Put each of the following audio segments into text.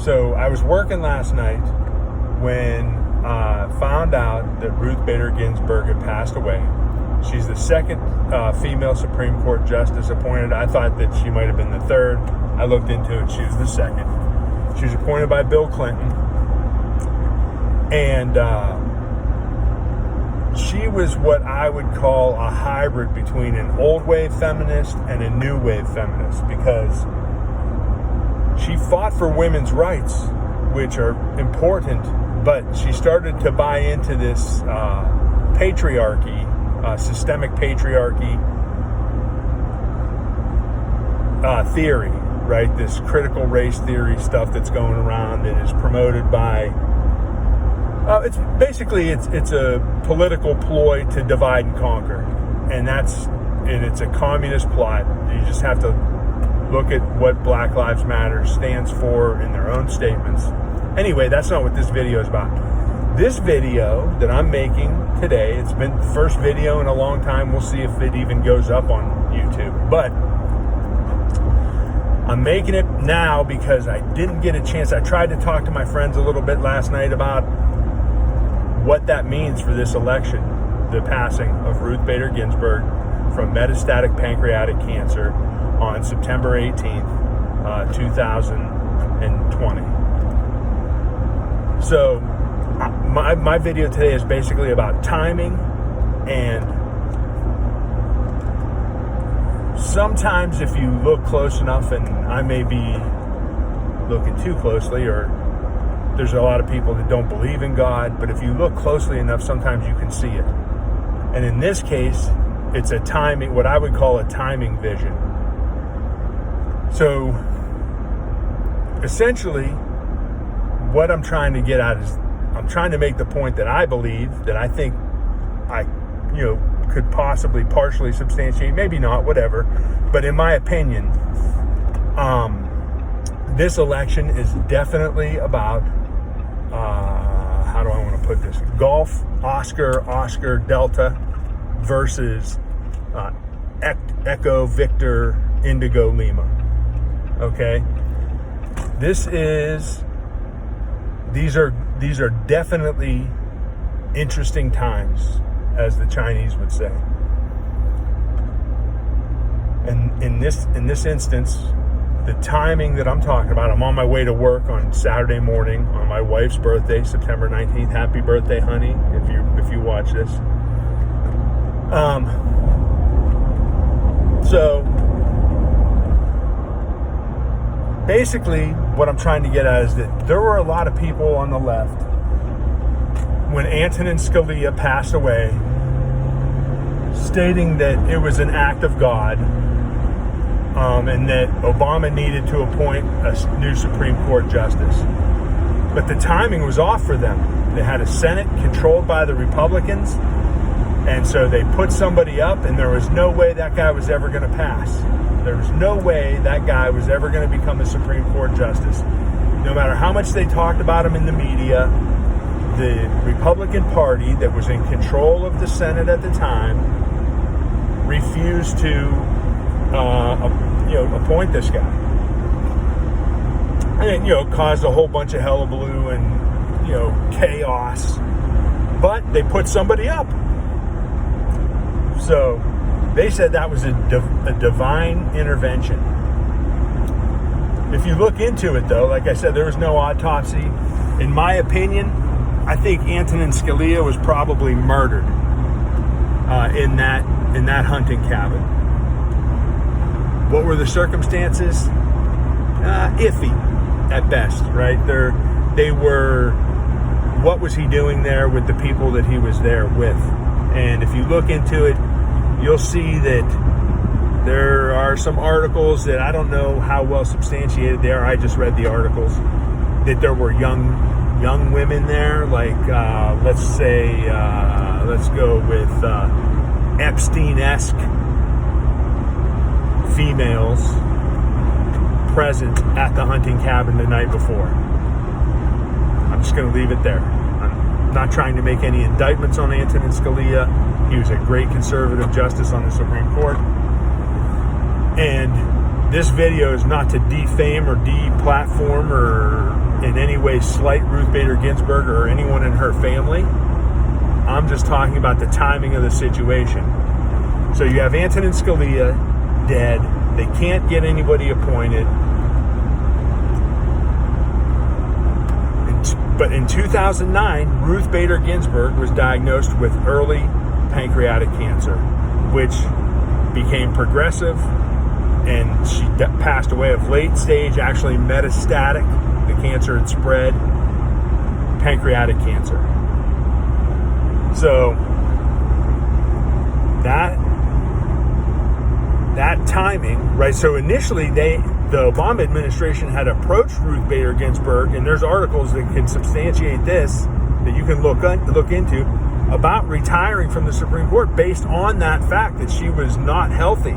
So I was working last night when found out that Ruth Bader Ginsburg had passed away. She's the second female Supreme Court justice appointed. I thought that she might have been the third. I looked into it. She was the second. She was appointed by Bill Clinton. And she was what I would call a hybrid between an old wave feminist and a new wave feminist, because she fought for women's rights, which are important, but she started to buy into this patriarchy, systemic patriarchy theory, right? This critical race theory stuff that's going around that is promoted by it's a political ploy to divide and conquer, and it's a communist plot. You just have to look at what Black Lives Matter stands for in their own statements. Anyway, that's not what this video is about. This video that I'm making today, it's been the first video in a long time. We'll see if it even goes up on YouTube, but I'm making it now because I didn't get a chance. I tried to talk to my friends a little bit last night about what that means for this election, the passing of Ruth Bader Ginsburg from metastatic pancreatic cancer on September 18th, 2020. So my video today is basically about timing, and sometimes if you look close enough, and I may be looking too closely, or there's a lot of people that don't believe in God, but if you look closely enough, sometimes you can see it. And in this case, it's a timing, what I would call a timing vision. So essentially, what I'm trying to get at is I'm trying to make the point that I believe, that I think I, could possibly partially substantiate, maybe not, whatever. But in my opinion, this election is definitely about, how do I want to put this? Golf, Oscar, Delta versus Echo, Victor, Indigo, Lima. Okay? These are definitely interesting times, as the Chinese would say. And in this instance, the timing that I'm talking about, I'm on my way to work on Saturday morning on my wife's birthday, September 19th. Happy birthday, honey, if you watch this. So basically what I'm trying to get at is that there were a lot of people on the left when Antonin Scalia passed away, stating that it was an act of God, and that Obama needed to appoint a new Supreme Court justice. But the timing was off for them. They had a Senate controlled by the Republicans, and so they put somebody up, and there was no way that guy was ever going to pass. There was no way that guy was ever going to become a Supreme Court justice. No matter how much they talked about him in the media, the Republican Party that was in control of the Senate at the time refused to appoint this guy. And it, caused a whole bunch of hullabaloo and, chaos. But they put somebody up. So they said that was a divine intervention. If you look into it, though, like I said, there was no autopsy. In my opinion, I think Antonin Scalia was probably murdered in that hunting cabin. What were the circumstances? Iffy at best, right? They were, what was he doing there with the people that he was there with? And if you look into it, you'll see that there are some articles that I don't know how well substantiated they are. I just read the articles that there were young women there, like let's go with Epstein-esque females present at the hunting cabin the night before. I'm just going to leave it there. I'm not trying to make any indictments on Antonin Scalia. He was a great conservative justice on the Supreme Court. And this video is not to defame or deplatform or in any way slight Ruth Bader Ginsburg or anyone in her family. I'm just talking about the timing of the situation. So you have Antonin Scalia dead. They can't get anybody appointed. But in 2009, Ruth Bader Ginsburg was diagnosed with early pancreatic cancer, which became progressive, and she passed away of late stage, actually metastatic. The cancer had spread, pancreatic cancer. So that timing, right? So initially, the Obama administration had approached Ruth Bader Ginsburg, and there's articles that can substantiate this that you can look into about retiring from the Supreme Court based on that fact that she was not healthy,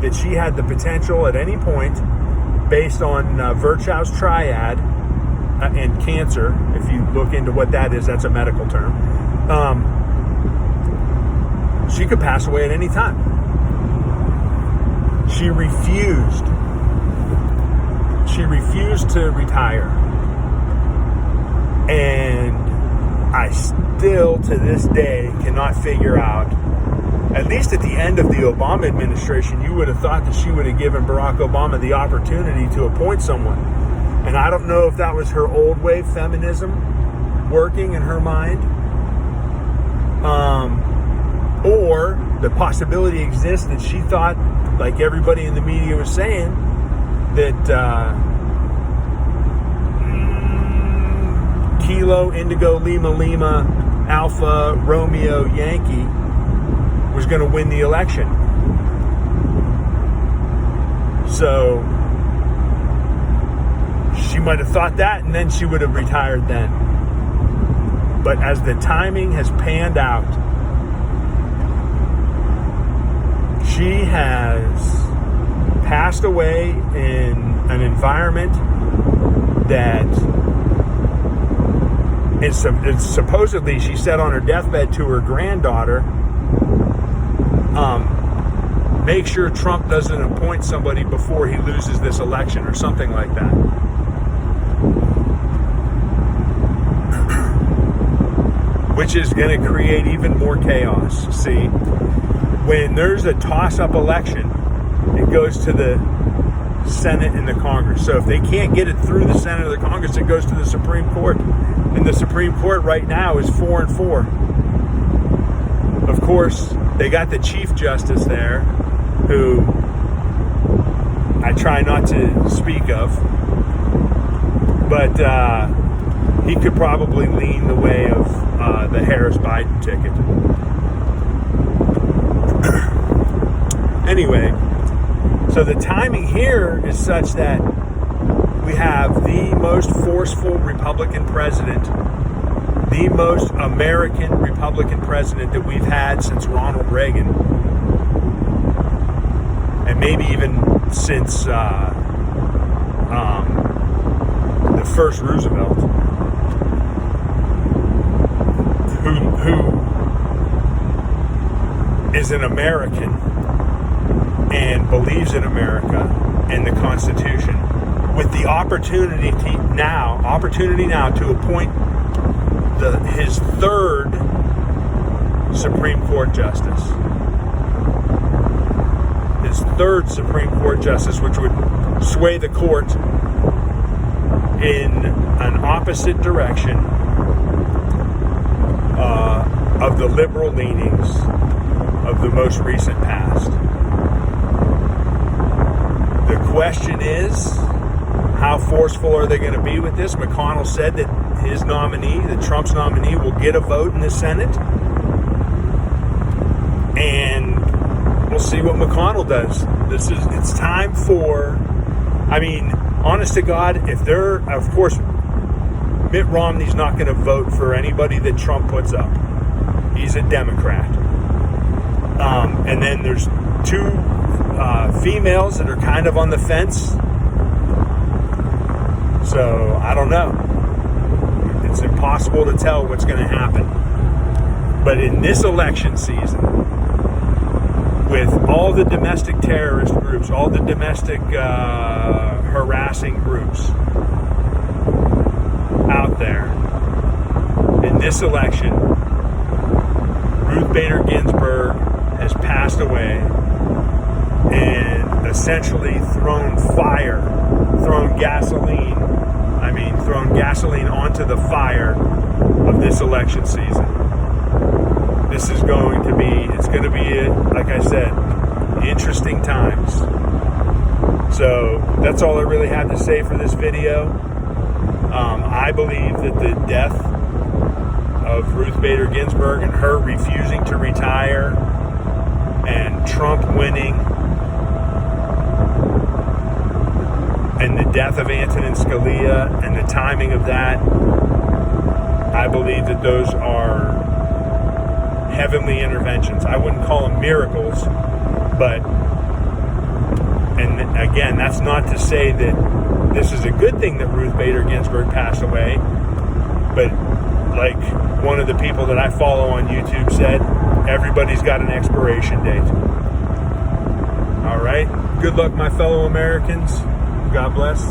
that she had the potential at any point, based on Virchow's triad and cancer. If you look into what that is, that's a medical term. She could pass away at any time. She refused to retire. And I still, to this day, cannot figure out, at least at the end of the Obama administration, you would have thought that she would have given Barack Obama the opportunity to appoint someone. And I don't know if that was her old wave feminism working in her mind, or the possibility exists that she thought, like everybody in the media was saying, that Kilo, Indigo, Lima, Lima, Alpha, Romeo, Yankee was going to win the election. So she might have thought that, and then she would have retired then. But as the timing has panned out, she has passed away in an environment that it's supposedly, she said on her deathbed to her granddaughter, make sure Trump doesn't appoint somebody before he loses this election, or something like that. Which is going to create even more chaos. See, when there's a toss-up election, it goes to the Senate and the Congress. So if they can't get it through the Senate or the Congress, it goes to the Supreme Court. And the Supreme Court right now is 4-4. Of course, they got the Chief Justice there, who I try not to speak of, but he could probably lean the way of the Harris-Biden ticket. Anyway, so the timing here is such that we have the most forceful Republican president, the most American Republican president that we've had since Ronald Reagan, and maybe even since the first Roosevelt, who is an American and believes in America and the Constitution, with the opportunity now to appoint his third Supreme Court justice. His third Supreme Court justice, which would sway the court in an opposite direction of the liberal leanings of the most recent past. The question is, how forceful are they going to be with this? McConnell said that his nominee, that Trump's nominee, will get a vote in the Senate. And we'll see what McConnell does. It's time for, honest to God, of course, Mitt Romney's not going to vote for anybody that Trump puts up. He's a Democrat. And then there's two females that are kind of on the fence. So, I don't know. It's impossible to tell what's going to happen. But in this election season, with all the domestic terrorist groups, all the domestic harassing groups out there, in this election, Ruth Bader Ginsburg has passed away and essentially thrown gasoline onto the fire of this election season. This is going to be, like I said, interesting times. So that's all I really had to say for this video. I believe that the death of Ruth Bader Ginsburg and her refusing to retire and Trump winning and the death of Antonin Scalia and the timing of that, I believe that those are heavenly interventions. I wouldn't call them miracles, but, and again, that's not to say that this is a good thing that Ruth Bader Ginsburg passed away, but like one of the people that I follow on YouTube said, everybody's got an expiration date. All right. Good luck, my fellow Americans. God bless.